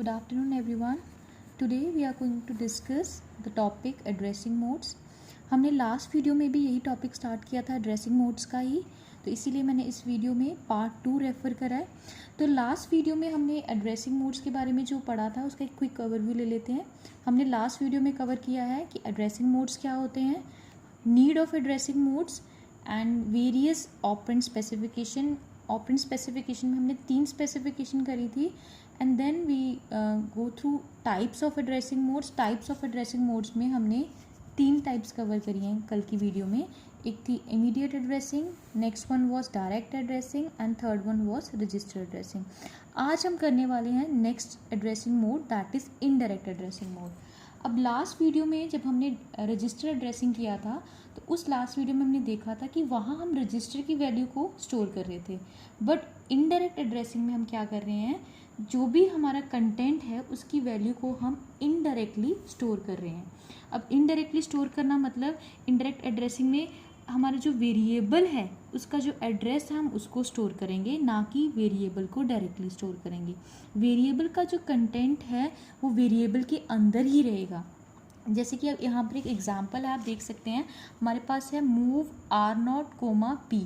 Good afternoon everyone. Today we are going to discuss the topic addressing modes. हमने last video में भी यही topic start किया था addressing modes का ही, तो इसीलिए मैंने इस वीडियो में पार्ट 2 रेफ़र करा है। तो लास्ट वीडियो में हमने addressing modes के बारे में जो पढ़ा था उसका एक क्विक ओवरव्यू ले लेते हैं। हमने लास्ट वीडियो में कवर किया है कि addressing modes क्या होते हैं, need of addressing modes and various operand specification. Operand specification में हमने 3 स्पेसिफिकेशन करी थी and then we go through types of addressing modes. Types of addressing modes में हमने 3 टाइप्स कवर करी हैं कल की वीडियो में। एक थी immediate addressing, next one was direct addressing and third one was register addressing. आज हम करने वाले हैं next addressing mode, that is indirect addressing mode. अब लास्ट वीडियो में जब हमने रजिस्टर एड्रेसिंग किया था तो उस लास्ट वीडियो में हमने देखा था कि वहाँ हम रजिस्टर की वैल्यू को स्टोर कर रहे थे, बट इनडायरेक्ट एड्रेसिंग में हम क्या कर रहे हैं, जो भी हमारा कंटेंट है उसकी वैल्यू को हम इनडायरेक्टली स्टोर कर रहे हैं। अब इनडायरेक्टली स्टोर करना मतलब इनडायरेक्ट एड्रेसिंग में हमारा जो वेरिएबल है उसका जो एड्रेस है हम उसको स्टोर करेंगे, ना कि वेरिएबल को डायरेक्टली स्टोर करेंगे। वेरिएबल का जो कंटेंट है वो वेरिएबल के अंदर ही रहेगा। जैसे कि अब यहाँ पर एक एग्जांपल है, आप देख सकते हैं हमारे पास है मूव R0, P।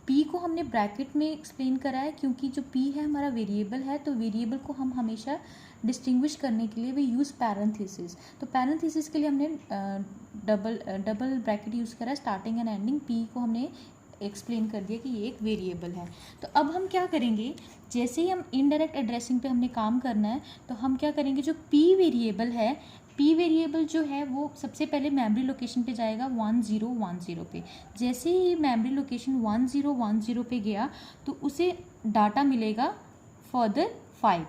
P को हमने ब्रैकेट में एक्सप्लेन करा है क्योंकि जो P है हमारा वेरिएबल है, तो वेरिएबल को हम हमेशा डिस्टिंग्विश करने के लिए वी यूज़ पैरेंथेसिस। तो पैरेंथेसिस के लिए हमने डबल ब्रैकेट यूज़ करा है, स्टार्टिंग एंड एंडिंग। P को हमने एक्सप्लेन कर दिया कि ये एक वेरिएबल है। तो अब हम क्या करेंगे, जैसे ही हम इनडायरेक्ट एड्रेसिंग पे हमने काम करना है तो हम क्या करेंगे, जो P वेरिएबल है, P वेरिएबल जो है वो सबसे पहले मेमोरी लोकेशन पे जाएगा 1010 पे। जैसे ही मेमोरी लोकेशन 1010 पे गया तो उसे डाटा मिलेगा फर्दर 5।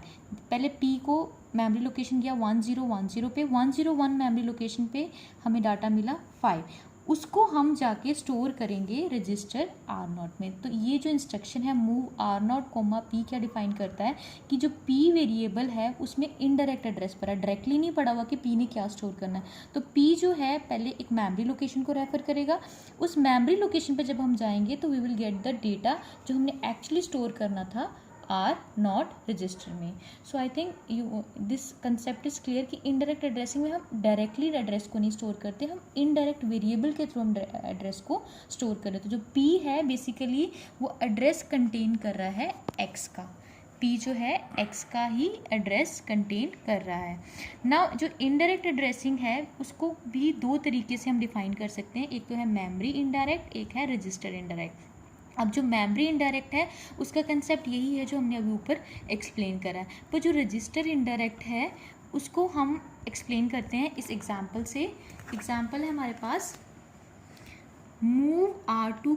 पहले P को मेमोरी लोकेशन गया 1010 पे, 101 मेमोरी लोकेशन पे हमें डाटा मिला 5। उसको हम जाके स्टोर करेंगे रजिस्टर R0 में। तो ये जो इंस्ट्रक्शन है मूव R0, P क्या डिफाइन करता है कि जो P वेरिएबल है उसमें इनडायरेक्ट एड्रेस पर है, डायरेक्टली नहीं पड़ा हुआ कि P ने क्या स्टोर करना है। तो P जो है पहले एक मेमोरी लोकेशन को रेफर करेगा, उस मेमोरी लोकेशन पे जब हम जाएंगे तो we will get the data जो हमने एक्चुअली स्टोर करना था R0 रजिस्टर में। So I think this concept is clear कि इनडायरेक्ट एड्रेसिंग में हम डायरेक्टली एड्रेस को नहीं स्टोर करते, हम इनडायरेक्ट वेरिएबल के थ्रू हम एड्रेस को स्टोर कर रहे हैं। तो जो P है बेसिकली वो एड्रेस कंटेन कर रहा है X का। P जो है X का ही एड्रेस कंटेन कर रहा है। नाउ जो इनडायरेक्ट एड्रेसिंग है उसको भी 2 तरीके से हम डिफाइन कर सकते हैं, एक तो है मेमोरी इनडायरेक्ट, एक है रजिस्टर इनडायरेक्ट। अब जो मेमोरी इनडायरेक्ट है उसका कंसेप्ट यही है जो हमने अभी ऊपर एक्सप्लेन करा है, पर जो रजिस्टर इनडायरेक्ट है उसको हम एक्सप्लेन करते हैं इस एग्जांपल से। एग्जांपल है हमारे पास मूव R2,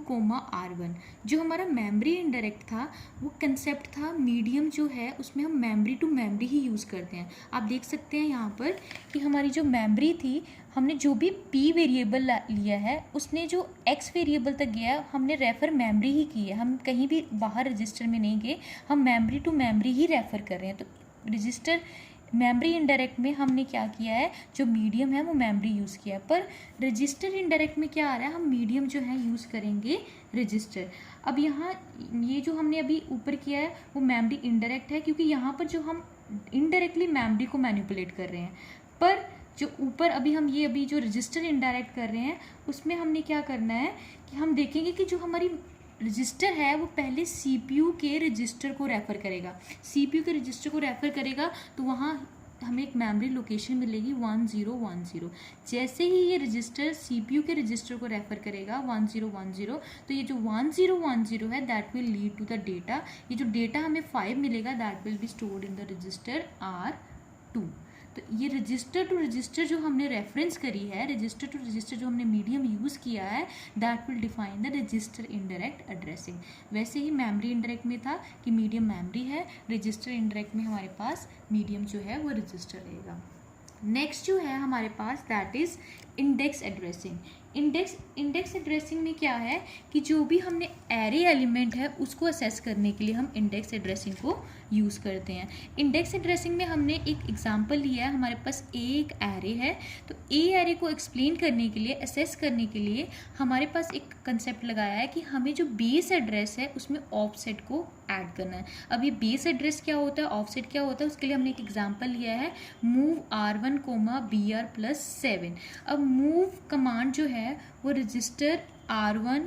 R1। जो हमारा मेमोरी इनडायरेक्ट था वो कंसेप्ट था मीडियम जो है उसमें हम मेमोरी टू मेमोरी ही यूज़ करते हैं। आप देख सकते हैं यहाँ पर कि हमारी जो मेमोरी थी, हमने जो भी P वेरिएबल लिया है उसने जो X वेरिएबल तक गया हमने रेफ़र मेमोरी ही की है, हम कहीं भी बाहर रजिस्टर में नहीं गए, हम मेमोरी टू मेमोरी ही रेफ़र कर रहे हैं। तो रजिस्टर मेमोरी इनडायरेक्ट में हमने क्या किया है, जो मीडियम है वो मेमोरी यूज़ किया है, पर रजिस्टर इनडायरेक्ट में क्या आ रहा है, हम मीडियम जो है यूज़ करेंगे रजिस्टर। अब यहाँ ये जो हमने अभी ऊपर किया है वो मेमोरी इनडायरेक्ट है क्योंकि यहाँ पर जो हम इनडायरेक्टली मेमोरी को मैनिपुलेट कर रहे हैं, पर जो ऊपर अभी जो रजिस्टर इनडायरेक्ट कर रहे हैं उसमें हमने क्या करना है कि हम देखेंगे कि जो हमारी रजिस्टर है वो पहले CPU के रजिस्टर को रेफ़र करेगा। CPU के रजिस्टर को रेफ़र करेगा तो वहाँ हमें एक मेमोरी लोकेशन मिलेगी 1010। जैसे ही ये रजिस्टर CPU के रजिस्टर को रेफ़र करेगा 1010, तो ये जो 1010 है that will lead to the data. ये जो डेटा हमें 5 मिलेगा that will be stored in the register R2। तो ये रजिस्टर टू रजिस्टर जो हमने रेफरेंस करी है, रजिस्टर टू रजिस्टर जो हमने मीडियम यूज़ किया है, that will define the register indirect addressing. वैसे ही मेमोरी इनडायरेक्ट में था कि मीडियम मेमोरी है, रजिस्टर इनडायरेक्ट में हमारे पास मीडियम जो है वो रजिस्टर रहेगा। नेक्स्ट जो है हमारे पास that is index addressing. Index addressing में क्या है कि जो भी हमने एरे एलिमेंट है उसको असेस करने के लिए हम इंडेक्स एड्रेसिंग को यूज़ करते हैं। इंडेक्स एड्रेसिंग में हमने एक एग्जांपल लिया है, हमारे पास एक एरे है, तो ए एरे को एक्सप्लेन करने के लिए, असेस करने के लिए हमारे पास एक कंसेप्ट लगाया है कि हमें जो बेस एड्रेस है उसमें ऑफसेट को ऐड करना है। अब ये बेस एड्रेस क्या होता है, ऑफसेट क्या होता है, उसके लिए हमने एक एग्जांपल लिया है, मूव R1, BR+7। अब मूव कमांड जो है वो रजिस्टर R1,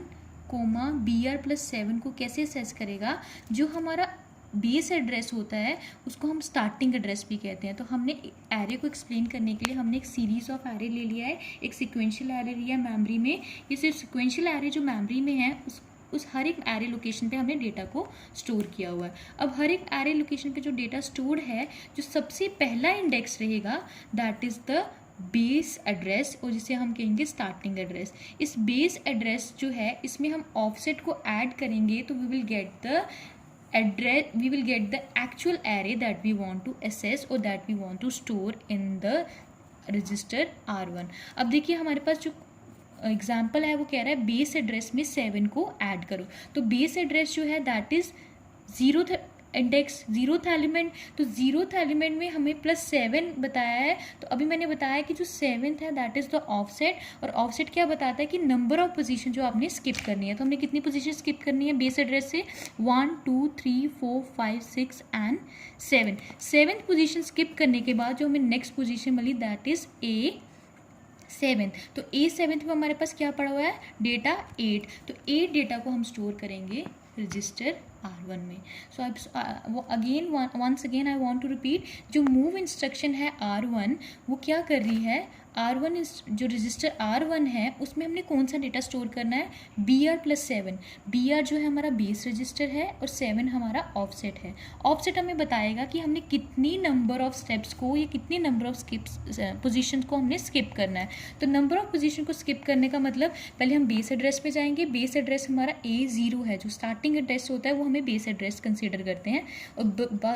BR+7 को कैसे असेस करेगा, जो हमारा बेस एड्रेस होता है उसको हम स्टार्टिंग एड्रेस भी कहते हैं। तो हमने एरे को एक्सप्लेन करने के लिए हमने एक सीरीज ऑफ एरे ले लिया है, एक सिक्वेंशियल एरे लिया है मेमोरी में। ये सिर्फ सिक्वेंशियल एरे जो मेमोरी में है उस हर एक एरे लोकेशन पे हमने डेटा को स्टोर किया हुआ है। अब हर एक एरे लोकेशन पे जो डेटा स्टोर है, जो सबसे पहला इंडेक्स रहेगा that is the base address, और जिसे हम कहेंगे स्टार्टिंग एड्रेस। इस बेस एड्रेस जो है इसमें हम ऑफसेट को ऐड करेंगे तो we will get the actual array that we want to access और that we want to store in the register R1। अब देखिए हमारे पास जो एग्जाम्पल है वो कह रहा है बेस एड्रेस में 7 को ऐड करो। तो बेस एड्रेस जो है that is index 0th element, तो 0th एलिमेंट में हमें +7 बताया है। तो अभी मैंने बताया कि जो 7th है दैट इज़ द ऑफसेट, और ऑफसेट क्या बताता है कि नंबर ऑफ पोजीशन जो आपने स्किप करनी है। तो हमने कितनी पोजीशन स्किप करनी है बेस एड्रेस से, 1 2 3 4 5 6 एंड 7। 7th पोजीशन स्किप करने के बाद जो हमें नेक्स्ट पोजीशन मिली दैट इज़ A7। तो A7 में हमारे पास क्या पड़ा हुआ है, डेटा 8। तो 8 डेटा को हम स्टोर करेंगे रजिस्टर R1 में। So once again I want to repeat, जो मूव इंस्ट्रक्शन है R1 वो क्या कर रही है, R1 जो रजिस्टर R1 है उसमें हमने कौन सा डेटा स्टोर करना है, BR+7। BR जो है हमारा बेस रजिस्टर है और 7 हमारा ऑफसेट है। ऑफसेट हमें बताएगा कि हमने कितनी नंबर ऑफ स्टेप्स को या कितनी नंबर ऑफ पोजीशन को हमने स्किप करना है। तो नंबर ऑफ पोजीशन को स्किप करने का मतलब, पहले हम बेस एड्रेस पे जाएंगे। बेस एड्रेस हमारा A0 है, जो स्टार्टिंग एड्रेस होता है वो हमें बेस एड्रेस कंसीडर करते हैं, और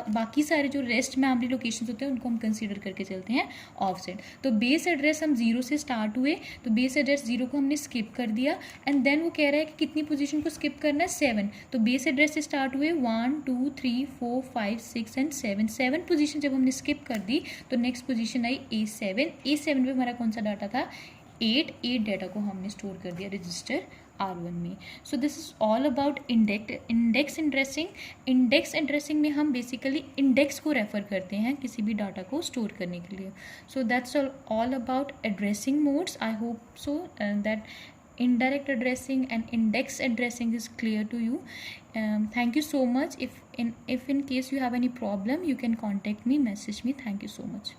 बाकी सारे जो रेस्ट मेमोरी लोकेशन होते हैं उनको हम कंसीडर करके चलते हैं ऑफसेट। तो बेस एड्रेस हम 0 से स्टार्ट हुए, तो बेस एड्रेस 0 को हमने स्किप कर दिया, एंड देन वो कह रहा है कि कितनी पोजीशन को स्किप करना है, 7। तो बेस एड्रेस से स्टार्ट हुए 1 2 3 4 5 6 एंड 7 पोजीशन जब हमने स्किप कर दी तो नेक्स्ट पोजीशन आई A7 में हमारा कौन सा डाटा था, 8 डाटा को हमने स्टोर कर दिया रजिस्टर R1 में। So this is all about index addressing. Index addressing में हम बेसिकली इंडेक्स को रेफर करते हैं किसी भी डाटा को स्टोर करने के लिए। So that's all about addressing modes. I hope so that indirect addressing and index addressing is clear to you. Thank you so much. If in case you have any problem, you can contact me, message me. Thank you so much.